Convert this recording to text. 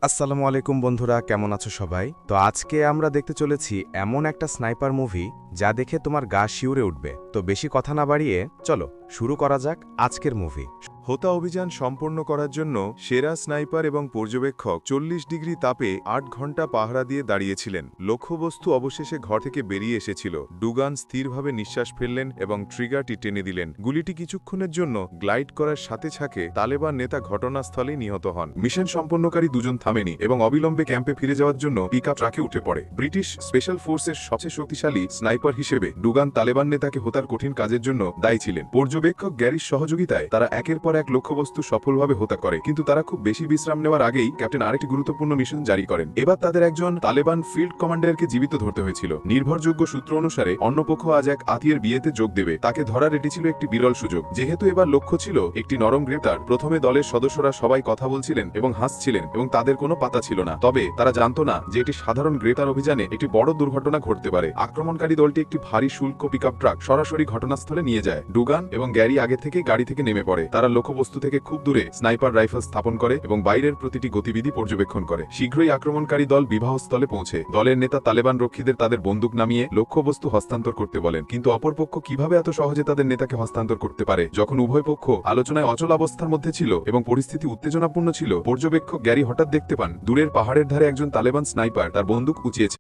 আসসালামু আলাইকুম বন্ধুরা, কেমন আছো সবাই? তো আজকে আমরা দেখতে চলেছি এমন একটা স্নাইপার মুভি যা দেখে তোমার গা শিউরে উঠবে। তো বেশি কথা না বাড়িয়ে চলো শুরু করা যাক আজকের মুভি। হোতা অভিযান সম্পন্ন করার জন্য সেরা স্নাইপার এবং পর্যবেক্ষক ৪০ ডিগ্রি তাপে ৮ ঘন্টা পাহারা দিয়ে দাঁড়িয়েছিলেন। লক্ষ্যবস্তু অবশেষে ঘর থেকে বেরিয়ে এসেছিল। ডুগান স্থিরভাবে নিঃশ্বাস ফেললেন এবং ট্রিগারটি টেনে দিলেন। গুলিটি কিছুক্ষণের জন্য গ্লাইড করার সাথে সাথে তালেবান নেতা ঘটনাস্থলেই নিহত হন। মিশন সম্পন্নকারী দুজন থামেনি এবং অবিলম্বে ক্যাম্পে ফিরে যাওয়ার জন্য পিকআপ ট্রাকে উঠে পড়ে। ব্রিটিশ স্পেশাল ফোর্সের সবচেয়ে শক্তিশালী স্নাইপার হিসেবে ডুগান তালেবান নেতাকে হত্যার কঠিন কাজের জন্য দায়ী ছিলেন। পর্যবেক্ষক গ্যারির সহযোগিতায় তারা একের পর এক লক্ষ্যবস্তু সফলভাবে হত্যা করে, কিন্তু তারা খুব বেশি বিশ্রাম নেওয়ার আগেই ক্যাপ্টেন আরেকটি গুরুত্বপূর্ণ মিশন জারি করেন। এবার তাদের একজন তালেবান ফিল্ড কমান্ডারকে জীবিত ধরতে হয়েছিল। নির্ভরযোগ্য সূত্র অনুসারে অন্য পক্ষ আজ এক আত্মীয়ের বিয়েতে যোগ দেবে। তাকে ধরার এটি ছিল একটি বিরল সুযোগ। যেহেতু এবার লক্ষ্য ছিল একটি নরম গ্রেপ্তার, প্রথমে দলের সদস্যরা সবাই কথা বলছিলেন এবং হাসছিলেন এবং তাদের কোনো পাতা ছিল না। তবে তারা জানত না যে এটি সাধারণ গ্রেপ্তার অভিযানে একটি বড় দুর্ঘটনা ঘটতে পারে। আক্রমণকারী দলটি একটি ভারী শুল্ক পিকআপ ট্রাক সরাসরি ঘটনাস্থলে নিয়ে যায়। ডুগান এবং গ্যারি আগে থেকে গাড়ি থেকে নেমে পড়ে। তারা লক্ষ্যবস্তু থেকে খুব দূরে স্নাইপার রাইফেল স্থাপন করে এবং বাইরের প্রতিটি গতিবিধি পর্যবেক্ষণ করে। শীঘ্রই আক্রমণকারী দল বিবাহস্থলে পৌঁছে। দলের নেতা তালেবান রক্ষীদের তাদের বন্দুক নামিয়ে লক্ষ্যবস্তু হস্তান্তর করতে বলেন, কিন্তু অপরপক্ষ কিভাবে এত সহজে তাদের নেতাকে হস্তান্তর করতে পারে? যখন উভয় পক্ষ আলোচনায় অচল অবস্থার মধ্যে ছিল এবং পরিস্থিতি উত্তেজনাপূর্ণ ছিল, পর্যবেক্ষক গ্যারি হঠাৎ দেখতে পান দূরের পাহাড়ের ধারে একজন তালেবান স্নাইপার তার বন্দুক উঁচিয়েছে।